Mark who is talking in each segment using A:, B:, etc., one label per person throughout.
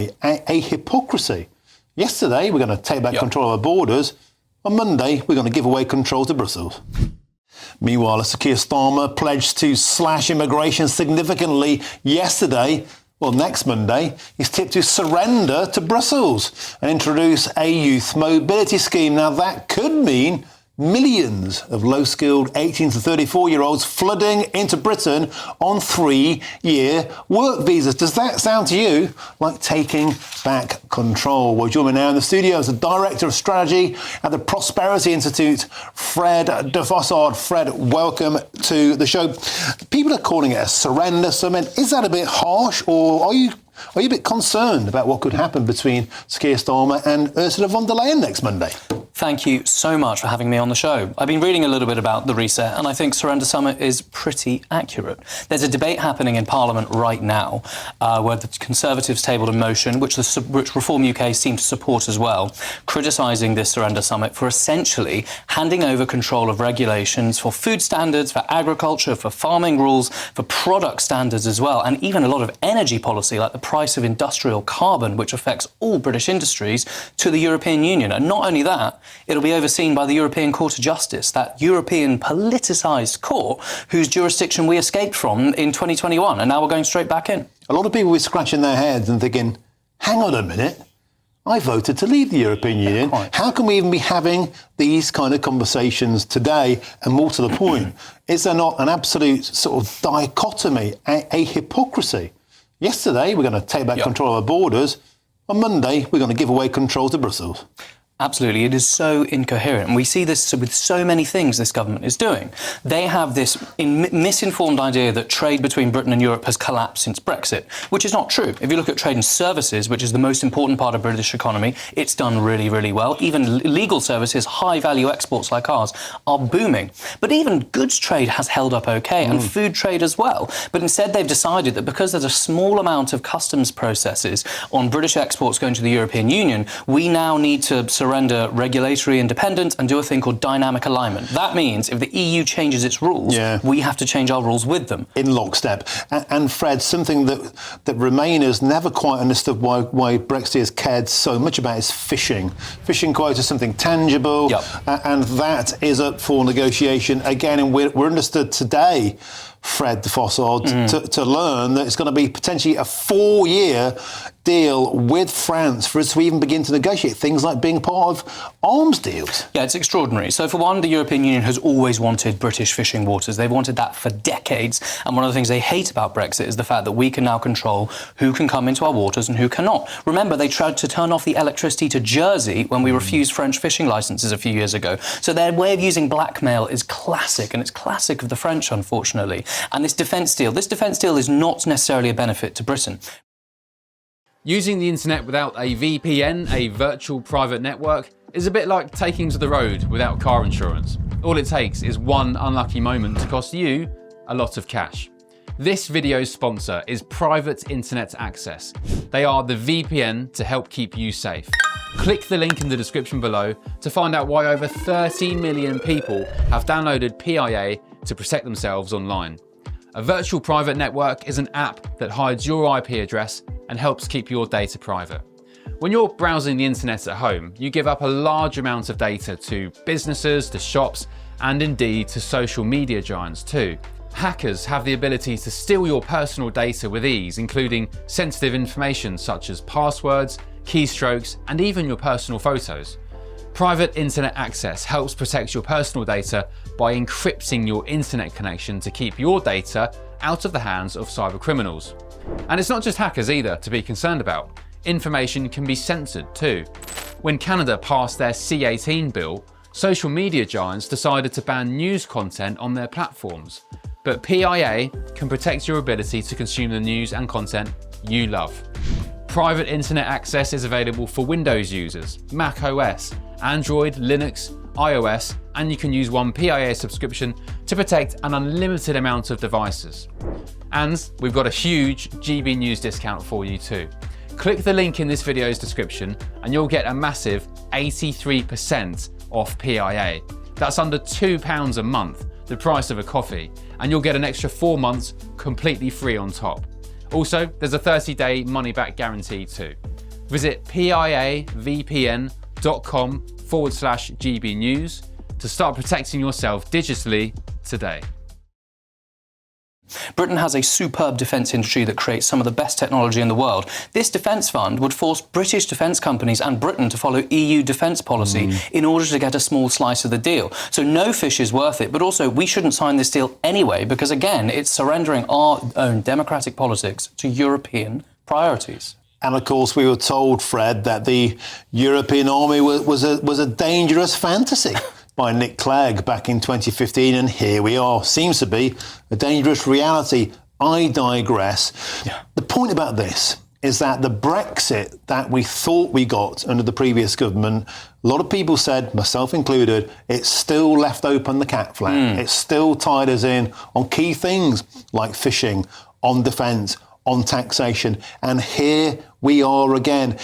A: A hypocrisy. Yesterday, we're going to take back control of our borders. On Monday, we're going to give away control to Brussels. Meanwhile, Keir Starmer pledged to slash immigration significantly yesterday. Well, next Monday, he's tipped to surrender to Brussels and introduce a youth mobility scheme. Now, that could mean millions of low-skilled 18 to 34-year-olds flooding into Britain on 3-year work visas. Does that sound to you like taking back control? Well, join me now in the studio as the Director of Strategy at the Prosperity Institute, Fred de Fossard. Fred, welcome to the show. People are calling it a surrender summit. Is that a bit harsh, or are you a bit concerned about what could happen between Keir Starmer and Ursula von der Leyen next Monday?
B: Thank you so much for having me on the show. I've been reading a little bit about the reset, and I think Surrender Summit is pretty accurate. There's a debate happening in Parliament right now where the Conservatives tabled a motion, which Reform UK seem to support as well, criticising this Surrender Summit for essentially handing over control of regulations for food standards, for agriculture, for farming rules, for product standards as well, and even a lot of energy policy, like the price of industrial carbon, which affects all British industries, to the European Union. And not only that, it'll be overseen by the European Court of Justice, that European politicised court whose jurisdiction we escaped from in 2021, and now we're going straight back in.
A: A lot of people were scratching their heads and thinking, hang on a minute, I voted to leave the European Union. How can we even be having these kind of conversations today? And more to the point, is there not an absolute sort of dichotomy, a hypocrisy? Yesterday, we're going to take back control of our borders. On Monday, we're going to give away control to Brussels.
B: Absolutely. It is so incoherent. And we see this with so many things this government is doing. They have this misinformed idea that trade between Britain and Europe has collapsed since Brexit, which is not true. If you look at trade and services, which is the most important part of British economy, it's done really, really well. Even legal services, high-value exports like ours, are booming. But even goods trade has held up okay, and food trade as well. But instead, they've decided that because there's a small amount of customs processes on British exports going to the European Union, we now need to surrender regulatory independence and do a thing called dynamic alignment. That means if the EU changes its rules, we have to change our rules with them.
A: In lockstep. And Fred, something that Remainers never quite understood why Brexiteers cared so much about is fishing. Fishing quotas is something tangible, and that is up for negotiation again. And we're understood today, Fred de Fossard, to learn that it's going to be potentially a 4-year deal with France for us to even begin to negotiate things like being part of arms deals.
B: Yeah, it's extraordinary. So for one, the European Union has always wanted British fishing waters. They've wanted that for decades. And one of the things they hate about Brexit is the fact that we can now control who can come into our waters and who cannot. Remember, they tried to turn off the electricity to Jersey when we refused French fishing licences a few years ago. So their way of using blackmail is classic, and it's classic of the French, unfortunately. And this defence deal is not necessarily a benefit to Britain.
C: Using the internet without a VPN, a virtual private network, is a bit like taking to the road without car insurance. All it takes is one unlucky moment to cost you a lot of cash. This video's sponsor is Private Internet Access. They are the VPN to help keep you safe. Click the link in the description below to find out why over 30 million people have downloaded PIA to protect themselves online. A virtual private network is an app that hides your IP address and helps keep your data private. When you're browsing the internet at home, you give up a large amount of data to businesses, to shops, and indeed to social media giants too. Hackers have the ability to steal your personal data with ease, including sensitive information such as passwords, keystrokes, and even your personal photos. Private Internet Access helps protect your personal data by encrypting your internet connection to keep your data out of the hands of cybercriminals. And it's not just hackers either to be concerned about. Information can be censored too. When Canada passed their C18 bill, social media giants decided to ban news content on their platforms. But PIA can protect your ability to consume the news and content you love. Private Internet Access is available for Windows users, Mac OS, Android, Linux, iOS, and you can use one PIA subscription to protect an unlimited amount of devices. And we've got a huge GB News discount for you too. Click the link in this video's description and you'll get a massive 83% off PIA. That's under £2 a month, the price of a coffee, and you'll get an extra 4 months completely free on top. Also, there's a 30-day money-back guarantee too. Visit piavpn.com/GB News to start protecting yourself digitally today.
B: Britain has a superb defence industry that creates some of the best technology in the world. This defence fund would force British defence companies and Britain to follow EU defence policy in order to get a small slice of the deal. So no fish is worth it, but also we shouldn't sign this deal anyway because, again, it's surrendering our own democratic politics to European priorities.
A: And of course, we were told, Fred, that the European army was a dangerous fantasy by Nick Clegg back in 2015. And here we are. Seems to be a dangerous reality. I digress. Yeah. The point about this is that the Brexit that we thought we got under the previous government, a lot of people said, myself included, it's still left open the cat flap. It's still tied us in on key things like fishing, on defence, on taxation, and here we are again.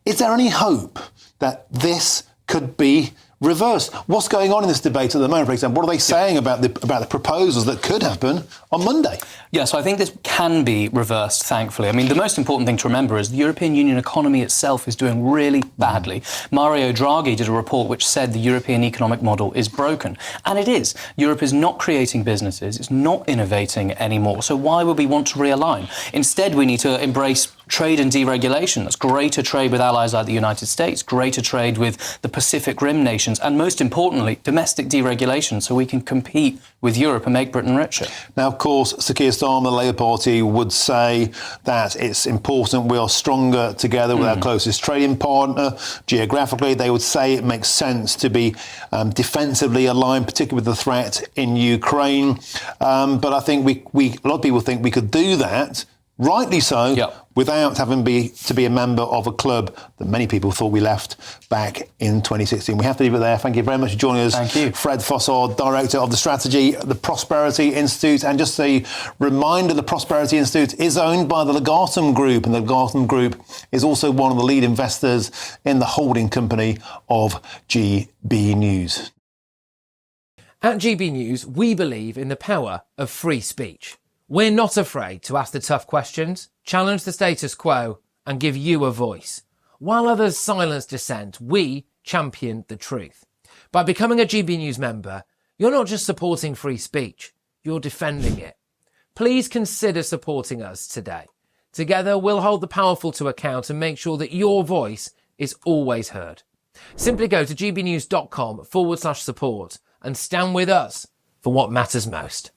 A: Is there any hope that this could be reversed? What's going on in this debate at the moment, for example? What are they saying about the proposals that could happen on Monday?
B: Yeah, so I think this can be reversed, thankfully. I mean, the most important thing to remember is the European Union economy itself is doing really badly. Mario Draghi did a report which said the European economic model is broken. And it is. Europe is not creating businesses. It's not innovating anymore. So why would we want to realign? Instead, we need to embrace trade and deregulation. That's greater trade with allies like the United States, greater trade with the Pacific Rim nations, and most importantly, domestic deregulation so we can compete with Europe and make Britain richer.
A: Now, of course, Sir Keir Starmer, the Labour Party, would say that it's important we are stronger together with our closest trading partner. Geographically, they would say it makes sense to be defensively aligned, particularly with the threat in Ukraine. But I think a lot of people think we could do that, rightly so, without having to be a member of a club that many people thought we left back in 2016. We have to leave it there. Thank you very much for joining us.
B: Thank you.
A: Fred Fossard, Director of the Strategy, the Prosperity Institute. And just a reminder, the Prosperity Institute is owned by the Legatum Group, and the Legatum Group is also one of the lead investors in the holding company of GB News.
D: At GB News, we believe in the power of free speech. We're not afraid to ask the tough questions, challenge the status quo, and give you a voice. While others silence dissent, we champion the truth. By becoming a GB News member, you're not just supporting free speech, you're defending it. Please consider supporting us today. Together, we'll hold the powerful to account and make sure that your voice is always heard. Simply go to gbnews.com/support and stand with us for what matters most.